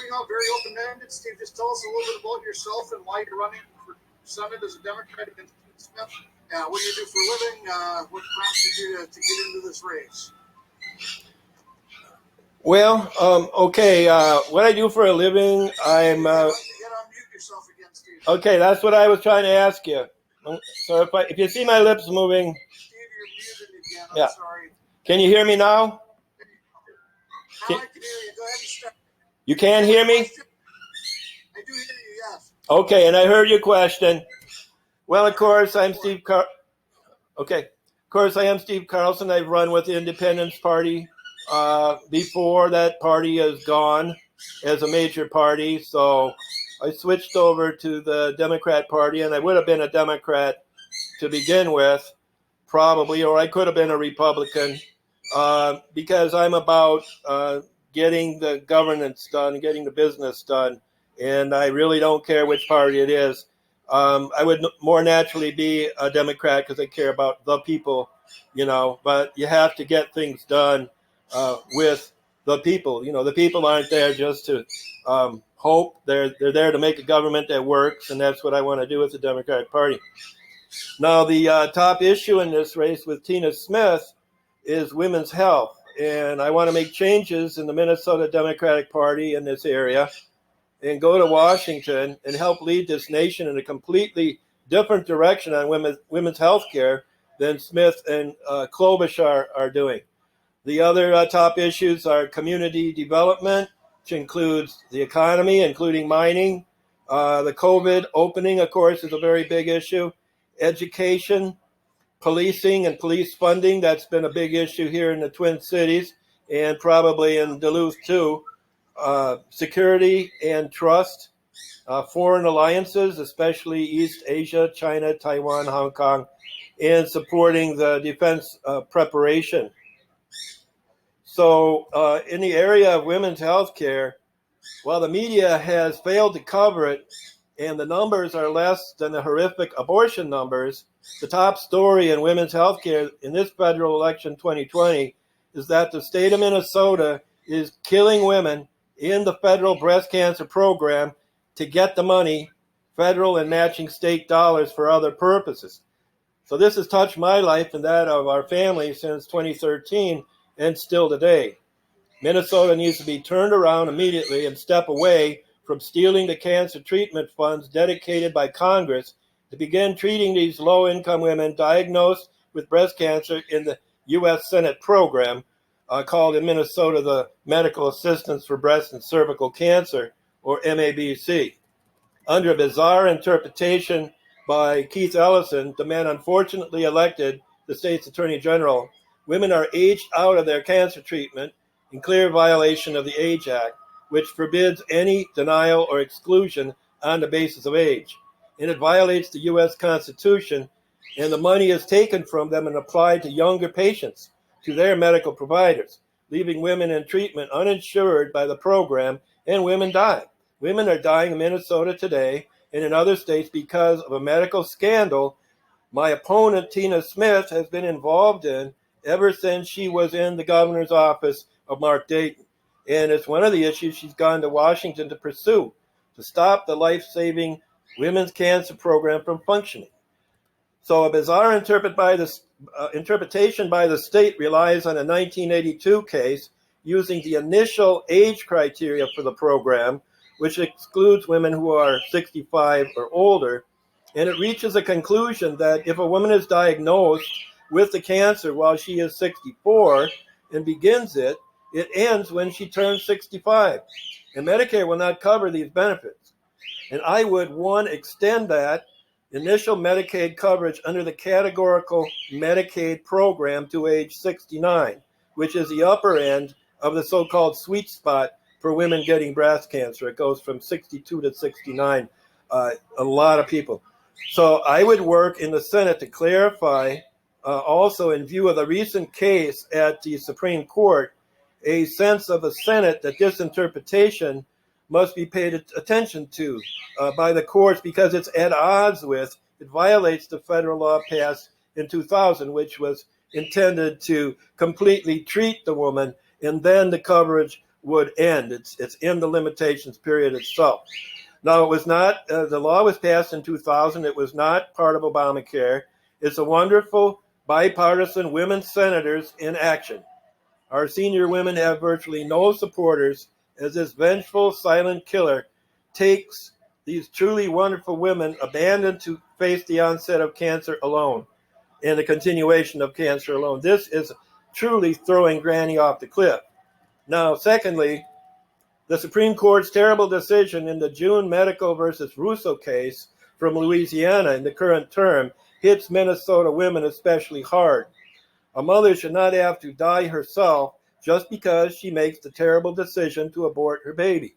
starting out very open-ended. Steve, just tell us a little bit about yourself and why you're running for Senate as a Democrat against Smith. What do you do for a living? What prompted you to get into this race? Well, okay. What I do for a living, I'm. You gotta unmute yourself again, Steve. Okay, that's what I was trying to ask you. So if you see my lips moving. Steve, you're muted again. I'm sorry. Can you hear me now? Now I can hear you. Go ahead and start. You can hear me? I do hear you, yes. Okay, and I heard your question. Well, of course, I'm Steve I am Steve Carlson. I've run with the Independence Party before that party is gone as a major party. So I switched over to the Democrat Party, and I would have been a Democrat to begin with, probably, or I could have been a Republican because I'm about getting the governance done, getting the business done, and I really don't care which party it is. I would more naturally be a Democrat because I care about the people, but you have to get things done with the people. The people aren't there just to hope. They're there to make a government that works, and that's what I want to do with the Democratic Party. Now, the top issue in this race with Tina Smith is women's health, and I want to make changes in the Minnesota Democratic Party in this area and go to Washington and help lead this nation in a completely different direction on women's health care than Smith and Klobuchar are doing. The other top issues are community development, which includes the economy, including mining. The COVID opening, of course, is a very big issue. Education, policing and police funding, that's been a big issue here in the Twin Cities and probably in Duluth too. Security and trust, foreign alliances, especially East Asia, China, Taiwan, Hong Kong, and supporting the defense preparation. So in the area of women's health care, while the media has failed to cover it and the numbers are less than the horrific abortion numbers, the top story in women's health care in this federal election 2020 is that the state of Minnesota is killing women in the federal breast cancer program to get the money, federal and matching state dollars for other purposes. So this has touched my life and that of our family since 2013 and still today. Minnesota needs to be turned around immediately and step away from stealing the cancer treatment funds dedicated by Congress to begin treating these low-income women diagnosed with breast cancer in the U.S. Senate program called in Minnesota the Medical Assistance for Breast and Cervical Cancer, or MABC. Under a bizarre interpretation by Keith Ellison, the man unfortunately elected the state's Attorney General, women are aged out of their cancer treatment in clear violation of the Age Act, which forbids any denial or exclusion on the basis of age. And it violates the U.S. Constitution, and the money is taken from them and applied to younger patients, to their medical providers, leaving women in treatment uninsured by the program, and women die. Women are dying in Minnesota today and in other states because of a medical scandal my opponent, Tina Smith, has been involved in ever since she was in the governor's office of Mark Dayton. And it's one of the issues she's gone to Washington to pursue, to stop the life-saving women's cancer program from functioning. So a bizarre interpretation by the state relies on a 1982 case using the initial age criteria for the program, which excludes women who are 65 or older. And it reaches a conclusion that if a woman is diagnosed with the cancer while she is 64 and begins it, it ends when she turns 65. And Medicare will not cover these benefits. And I would, one, extend that initial Medicaid coverage under the categorical Medicaid program to age 69, which is the upper end of the so-called sweet spot for women getting breast cancer. It goes from 62 to 69, a lot of people. So I would work in the Senate to clarify, also in view of the recent case at the Supreme Court, a sense of the Senate that this interpretation must be paid attention to by the courts because it's at odds with, it violates the federal law passed in 2000, which was intended to completely treat the woman, and then the coverage would end. It's in the limitations period itself. Now, it was not, the law was passed in 2000. It was not part of Obamacare. It's a wonderful bipartisan women senators in action. Our senior women have virtually no supporters as this vengeful, silent killer takes these truly wonderful women abandoned to face the onset of cancer alone and the continuation of cancer alone. This is truly throwing Granny off the cliff. Now, secondly, the Supreme Court's terrible decision in the June Medical versus Russo case from Louisiana in the current term hits Minnesota women especially hard. A mother should not have to die herself just because she makes the terrible decision to abort her baby.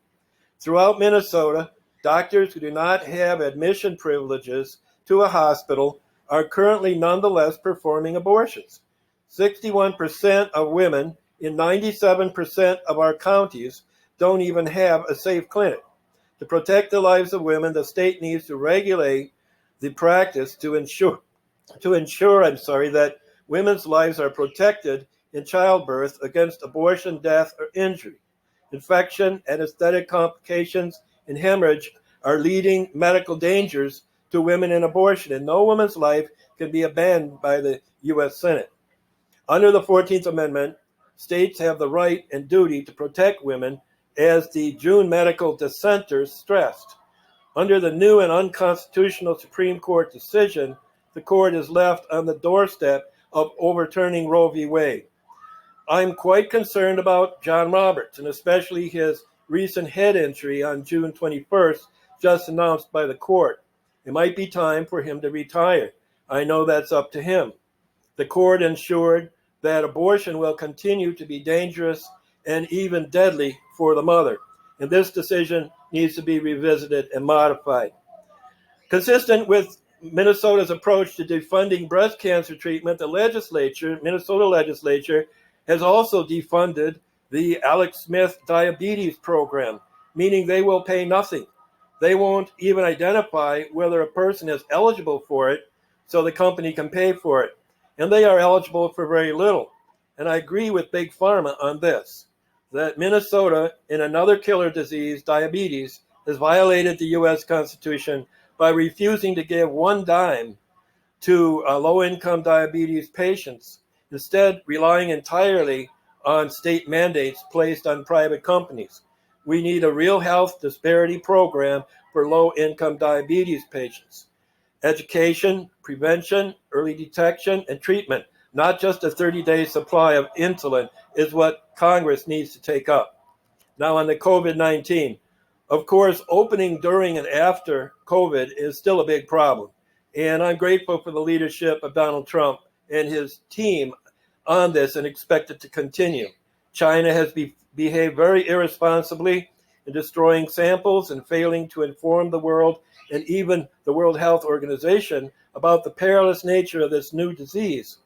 Throughout Minnesota, doctors who do not have admission privileges to a hospital are currently nonetheless performing abortions. 61% of women in 97% of our counties don't even have a safe clinic. To protect the lives of women, the state needs to regulate the practice to ensure that women's lives are protected in childbirth against abortion, death, or injury. Infection, anesthetic complications, and hemorrhage are leading medical dangers to women in abortion, and no woman's life can be abandoned by the U.S. Senate. Under the 14th Amendment, states have the right and duty to protect women, as the June medical dissenters stressed. Under the new and unconstitutional Supreme Court decision, the court is left on the doorstep of overturning Roe v. Wade. I'm quite concerned about John Roberts, and especially his recent head injury on June 21st, just announced by the court. It might be time for him to retire. I know that's up to him. The court ensured that abortion will continue to be dangerous and even deadly for the mother, and this decision needs to be revisited and modified. Consistent with Minnesota's approach to defunding breast cancer treatment, the Minnesota legislature, has also defunded the Alec Smith diabetes program, meaning they will pay nothing. They won't even identify whether a person is eligible for it, so the company can pay for it. And they are eligible for very little. And I agree with Big Pharma on this, that Minnesota, in another killer disease, diabetes, has violated the U.S. Constitution by refusing to give one dime to low-income diabetes patients, instead relying entirely on state mandates placed on private companies. We need a real health disparity program for low-income diabetes patients. Education, prevention, early detection, and treatment, not just a 30-day supply of insulin, is what Congress needs to take up. Now on the COVID-19, of course, opening during and after COVID is still a big problem. And I'm grateful for the leadership of Donald Trump and his team on this and expect it to continue. China has behaved very irresponsibly in destroying samples and failing to inform the world and even the World Health Organization about the perilous nature of this new disease.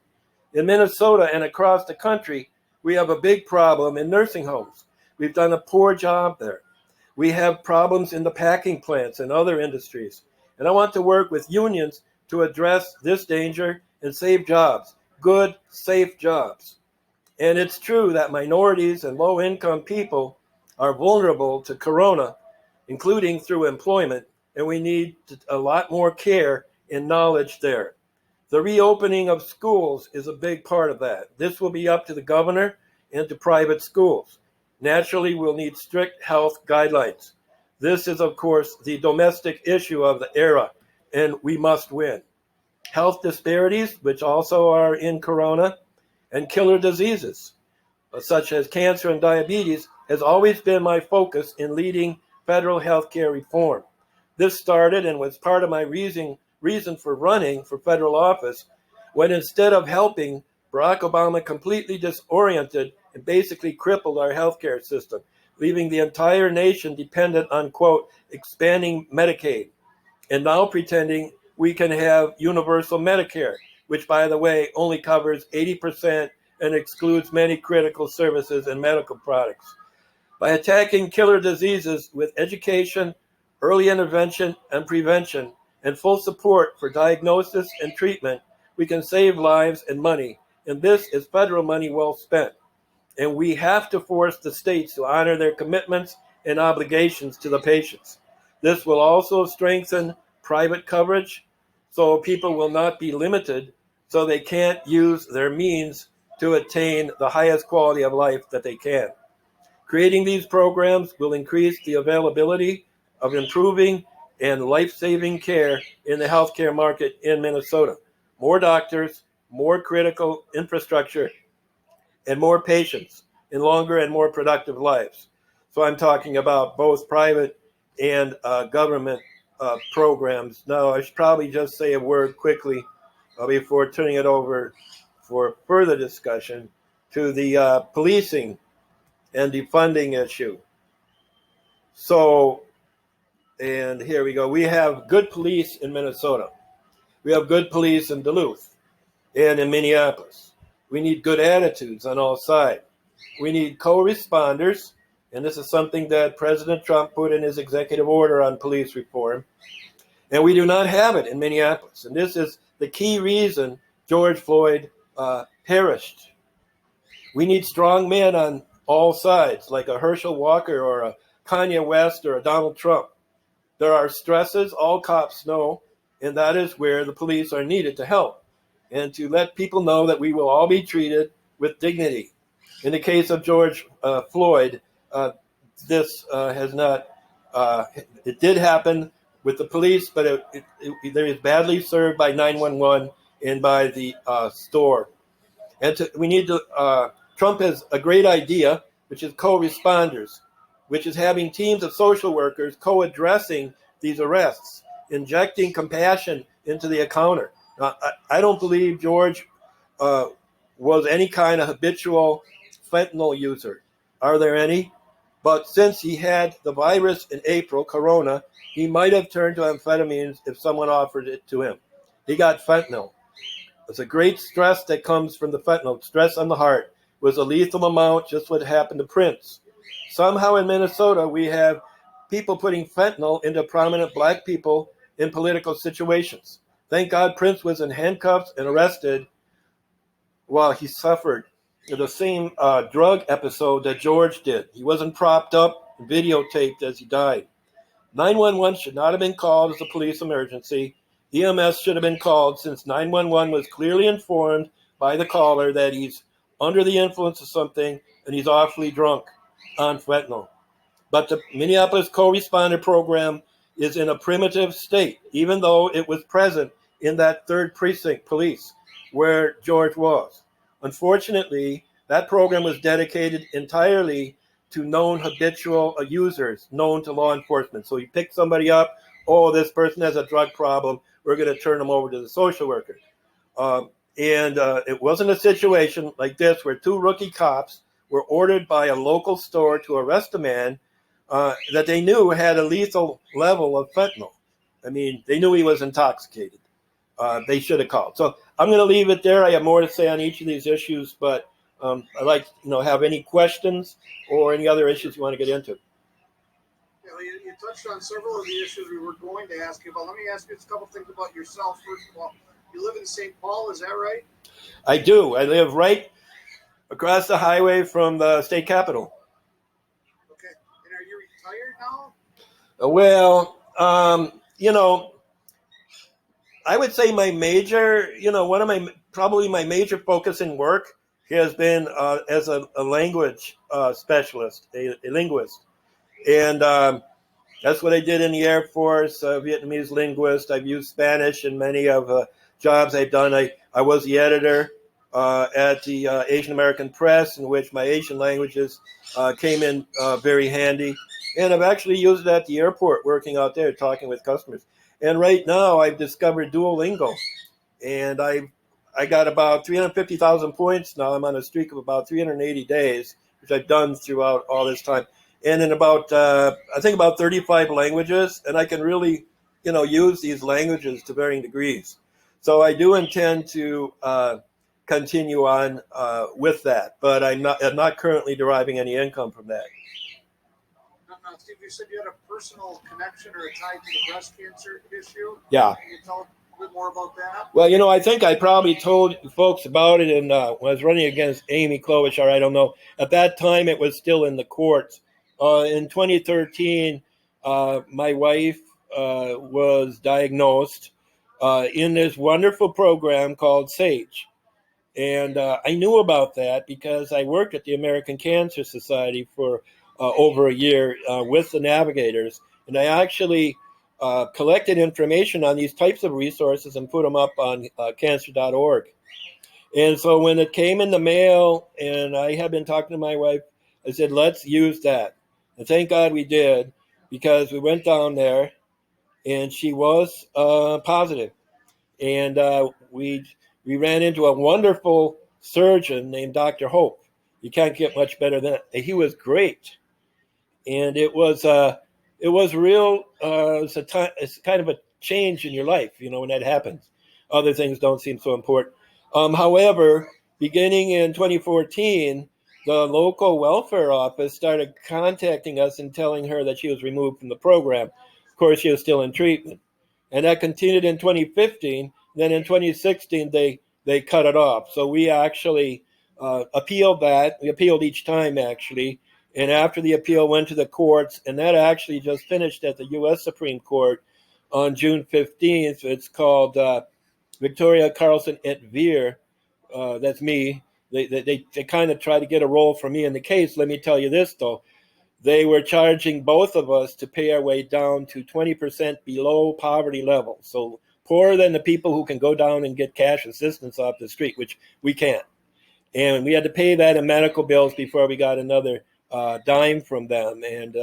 In Minnesota and across the country, we have a big problem in nursing homes. We've done a poor job there. We have problems in the packing plants and other industries. And I want to work with unions to address this danger and save jobs, good, safe jobs. And it's true that minorities and low-income people are vulnerable to corona, including through employment, and we need a lot more care and knowledge there. The reopening of schools is a big part of that. This will be up to the governor and to private schools. Naturally, we'll need strict health guidelines. This is, of course, the domestic issue of the era, and we must win. Health disparities, which also are in corona, and killer diseases, such as cancer and diabetes, has always been my focus in leading federal health care reform. This started and was part of my reason for running for federal office, when instead of helping, Barack Obama completely disoriented and basically crippled our healthcare system, leaving the entire nation dependent on, quote, expanding Medicaid, and now pretending we can have universal Medicare, which, by the way, only covers 80% and excludes many critical services and medical products. By attacking killer diseases with education, early intervention and prevention, and full support for diagnosis and treatment, we can save lives and money, and this is federal money well spent. And we have to force the states to honor their commitments and obligations to the patients. This will also strengthen private coverage so people will not be limited so they can't use their means to attain the highest quality of life that they can. Creating these programs will increase the availability of improving and life-saving care in the healthcare market in Minnesota. More doctors, more critical infrastructure, and more patients in longer and more productive lives. So I'm talking about both private and government programs. Now, I should probably just say a word quickly before turning it over for further discussion to the policing and defunding issue. So, and here we go. We have good police in Minnesota. We have good police in Duluth and in Minneapolis. We need good attitudes on all sides. We need co-responders, and this is something that President Trump put in his executive order on police reform. And we do not have it in Minneapolis. And this is the key reason George Floyd perished. We need strong men on all sides, like a Herschel Walker or a Kanye West or a Donald Trump. There are stresses all cops know, and that is where the police are needed to help and to let people know that we will all be treated with dignity. In the case of George Floyd, this has not, it did happen with the police, but it is badly served by 911 and by the store. And we need to, Trump has a great idea, which is co-responders, which is having teams of social workers co-addressing these arrests, injecting compassion into the encounter. I don't believe George was any kind of habitual fentanyl user. Are there any? But since he had the virus in April, corona, he might have turned to amphetamines if someone offered it to him. He got fentanyl. It's a great stress that comes from the fentanyl. Stress on the heart was a lethal amount, just what happened to Prince. Somehow in Minnesota, we have people putting fentanyl into prominent black people in political situations. Thank God Prince was in handcuffs and arrested while he suffered the same drug episode that George did. He wasn't propped up, videotaped as he died. 911 should not have been called as a police emergency. EMS should have been called since 911 was clearly informed by the caller that he's under the influence of something and he's awfully drunk on fentanyl. But the Minneapolis co-responder program is in a primitive state, even though it was present in that 3rd precinct police where George was. Unfortunately, that program was dedicated entirely to known habitual users, known to law enforcement. So you pick somebody up, oh, this person has a drug problem, we're going to turn them over to the social worker. It wasn't a situation like this where 2 rookie cops were ordered by a local store to arrest a man that they knew had a lethal level of fentanyl. I mean, they knew he was intoxicated. They should have called. So I'm going to leave it there. I have more to say on each of these issues, but I'd like to have any questions or any other issues you want to get into. You touched on several of the issues we were going to ask you about. Let me ask you a couple things about yourself. First of all, you live in St. Paul, is that right? I do. I live right across the highway from the state capitol. Okay. And are you retired now? Well, I would say my major, probably my major focus in work has been as a language specialist, a linguist. And that's what I did in the Air Force, Vietnamese linguist. I've used Spanish in many of jobs I've done. I was the editor at the Asian American Press, in which my Asian languages came in very handy. And I've actually used it at the airport, working out there, talking with customers. And right now, I've discovered Duolingo, and I got about 350,000 points now. I'm on a streak of about 380 days, which I've done throughout all this time. And in about, I think about 35 languages, and I can really, use these languages to varying degrees. So I do intend to continue on with that, but I'm not currently deriving any income from that. Steve, you said you had a personal connection or a tie to the breast cancer issue. Yeah. Can you tell a bit more about that? Well, I think I probably told folks about it when I was running against Amy Klobuchar. I don't know. At that time, it was still in the courts. In 2013, my wife was diagnosed in this wonderful program called SAGE. And I knew about that because I worked at the American Cancer Society for over a year with the navigators. And I actually collected information on these types of resources and put them up on cancer.org. And so when it came in the mail and I had been talking to my wife, I said, let's use that. And thank God we did, because we went down there and she was positive. And we ran into a wonderful surgeon named Dr. Hope. You can't get much better than that. He was great. And it was real. It's kind of a change in your life, when that happens. Other things don't seem so important. However, beginning in 2014, the local welfare office started contacting us and telling her that she was removed from the program. Of course, she was still in treatment. And that continued in 2015. Then in 2016, they cut it off. So we actually appealed that. We appealed each time, actually. And after the appeal went to the courts, and that actually just finished at the U.S. Supreme Court on June 15th. It's called Victoria Carlson et Veer. That's me. They kind of try to get a role for me in the case. Let me tell you this, though. They were charging both of us to pay our way down to 20% below poverty level. So poorer than the people who can go down and get cash assistance off the street, which we can't. And we had to pay that in medical bills before we got another dime from them. And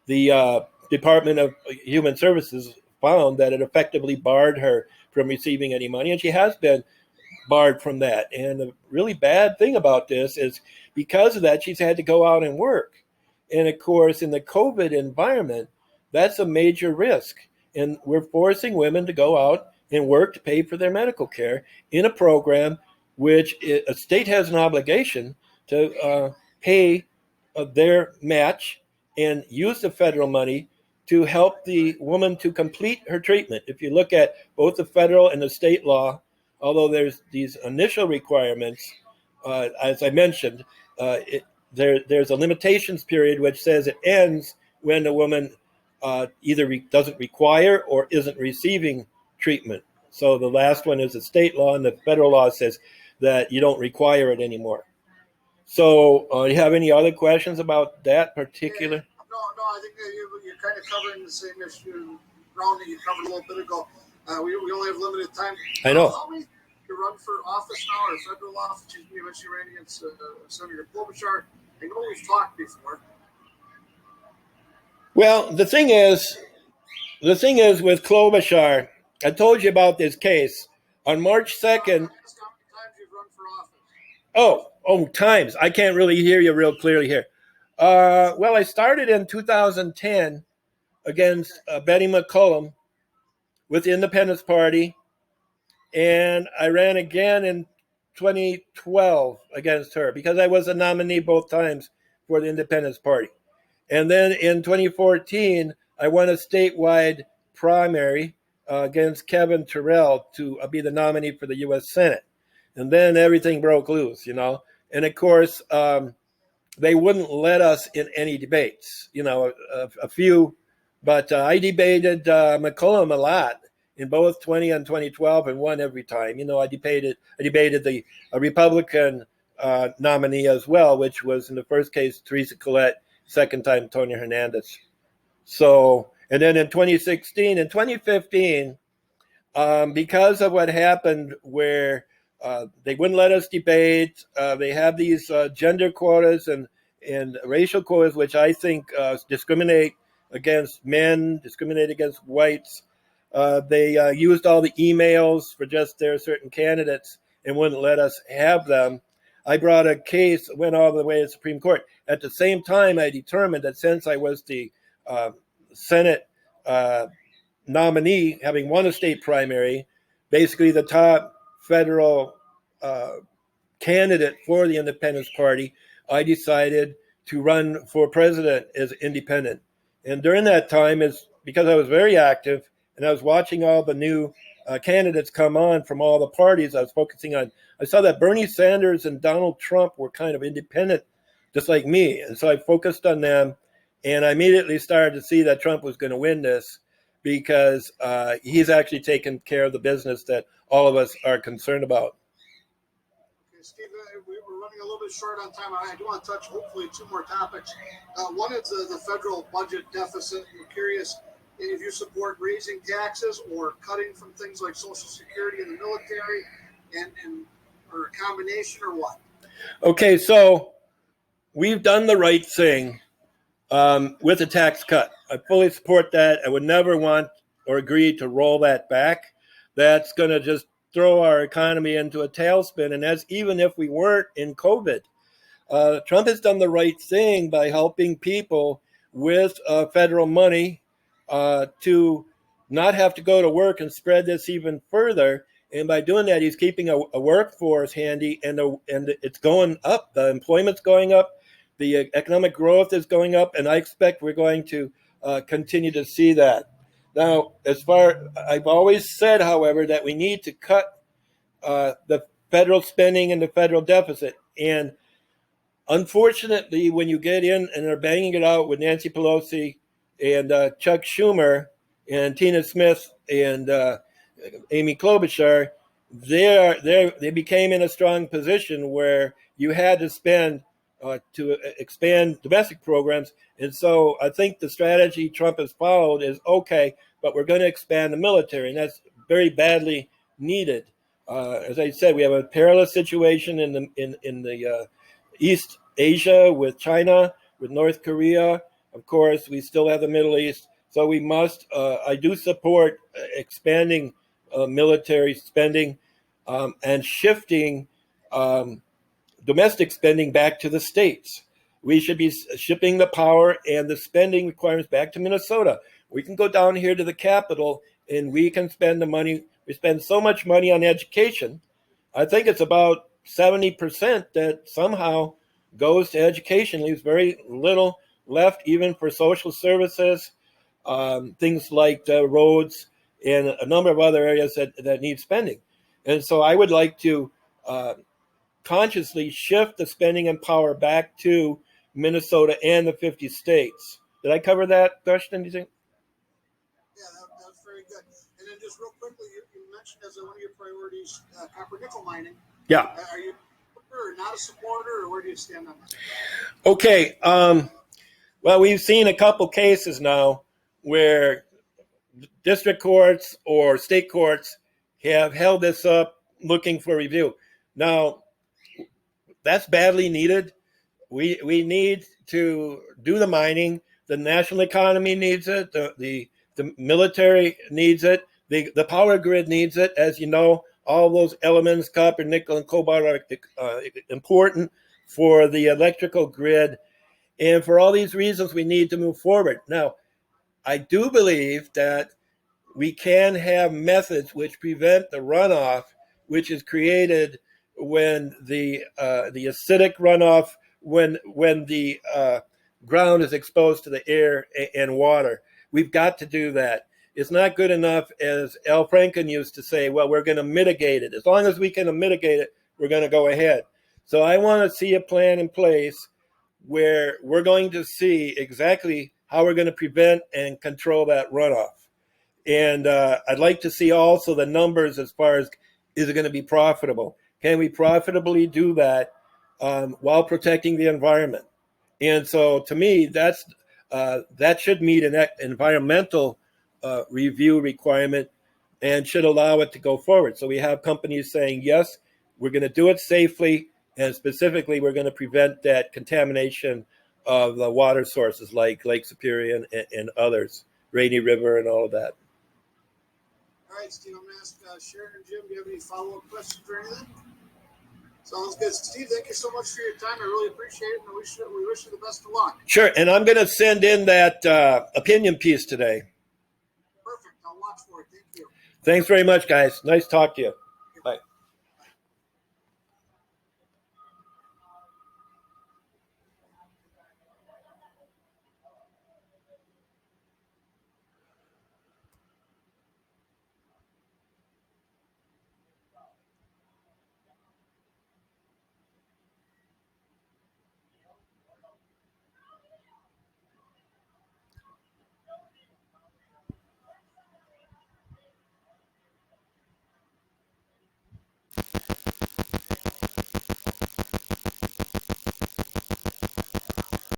the Department of Human Services found that it effectively barred her from receiving any money. And she has been barred from that. And the really bad thing about this is because of that, she's had to go out and work. And of course, in the COVID environment, that's a major risk. And we're forcing women to go out and work to pay for their medical care in a program which a state has an obligation to pay their match and use the federal money to help the woman to complete her treatment. If you look at both the federal and the state law, although there's these initial requirements, as I mentioned, there's a limitations period which says it ends when the woman either doesn't require or isn't receiving treatment. So the last one is the state law, and the federal law says that you don't require it anymore. So do you have any other questions about that particular? No, I think that you're kind of covering the same issue ground that you covered a little bit ago. We only have limited time. I know. How many you run for office now, or federal office? You mentioned you ran against Senator Klobuchar. I know we've talked before. Well, the thing is with Klobuchar, I told you about this case. On March 2nd. How many times you've run for office? Times. I can't really hear you real clearly here. Well, I started in 2010 against Betty McCollum with the Independence Party, and I ran again in 2012 against her because I was a nominee both times for the Independence Party. And then in 2014, I won a statewide primary against Kevin Terrell to be the nominee for the U.S. Senate. And then everything broke loose, And of course, they wouldn't let us in any debates, a few. But I debated McCollum a lot in both 20 and 2012 and won every time. I debated the Republican nominee as well, which was in the first case Teresa Collette, second time Tony Hernandez. So, and then in 2016 and 2015, because of what happened where they wouldn't let us debate, they have these gender quotas and racial quotas, which I think discriminate against men, discriminate against whites. They used all the emails for just their certain candidates and wouldn't let us have them. I brought a case, went all the way to the Supreme Court. At the same time, I determined that since I was the Senate nominee, having won a state primary, basically the top federal candidate for the Independence Party, I decided to run for president as independent. And during that time, is because I was very active and I was watching all the new candidates come on from all the parties, I was focusing on, I saw that Bernie Sanders and Donald Trump were kind of independent, just like me. And so I focused on them, and I immediately started to see that Trump was going to win this because he's actually taken care of the business that all of us are concerned about. Okay, Steve, we're running a little bit short on time. I do want to touch, hopefully, two more topics. One is the federal budget deficit. I'm curious if you support raising taxes or cutting from things like Social Security and the military, or a combination, or what? Okay, so we've done the right thing with a tax cut. I fully support that. I would never want or agree to roll that back. That's going to just throw our economy into a tailspin, and that's even if we weren't in COVID. Trump has done the right thing by helping people with federal money to not have to go to work and spread this even further. And by doing that, he's keeping a workforce handy, and it's going up. The employment's going up. The economic growth is going up, and I expect we're going to continue to see that. Now, I've always said, however, that we need to cut the federal spending and the federal deficit. And unfortunately, when you get in and are banging it out with Nancy Pelosi and Chuck Schumer and Tina Smith and Amy Klobuchar, they became in a strong position where you had to spend to expand domestic programs. And so I think the strategy Trump has followed is, okay, but we're going to expand the military, and that's very badly needed. As I said, we have a perilous situation in the East Asia with China, with North Korea. Of course, we still have the Middle East. So we must, I do support expanding military spending and shifting domestic spending back to the states. We should be shipping the power and the spending requirements back to Minnesota. We can go down here to the Capitol and we can spend the money. We spend so much money on education. I think it's about 70% that somehow goes to education, leaves very little left even for social services, things like roads and a number of other areas that need spending. And so I would like to consciously shift the spending and power back to Minnesota and the 50 states. Did I cover that question, do you think? Yeah, that's very good. And then just real quickly, you mentioned as one of your priorities copper nickel mining. Yeah. Are you a supporter or not a supporter, or where do you stand on that? Okay. Well, we've seen a couple cases now where district courts or state courts have held this up looking for review. Now, that's badly needed. We need to do the mining. The national economy needs it. The military needs it. The power grid needs it. As you know, all those elements, copper, nickel, and cobalt, are important for the electrical grid. And for all these reasons, we need to move forward. Now, I do believe that we can have methods which prevent the runoff, which is created when the acidic runoff, when the ground is exposed to the air and water. We've got to do that. It's not good enough, as Al Franken used to say, well, we're going to mitigate it. As long as we can mitigate it, we're going to go ahead. So I want to see a plan in place where we're going to see exactly how we're going to prevent and control that runoff. And I'd like to see also the numbers as far as, is it going to be profitable? Can we profitably do that while protecting the environment? And so to me, that should meet an environmental review requirement and should allow it to go forward. So we have companies saying, yes, we're going to do it safely, and specifically, we're going to prevent that contamination of the water sources like Lake Superior and others, Rainy River and all of that. All right, Steve, I'm going to ask Sharon and Jim, do you have any follow-up questions or anything? Sounds good. Steve, thank you so much for your time. I really appreciate it, and we wish you the best of luck. Sure, and I'm going to send in that opinion piece today. Perfect. I'll watch for it. Thank you. Thanks very much, guys. Nice to talk to you.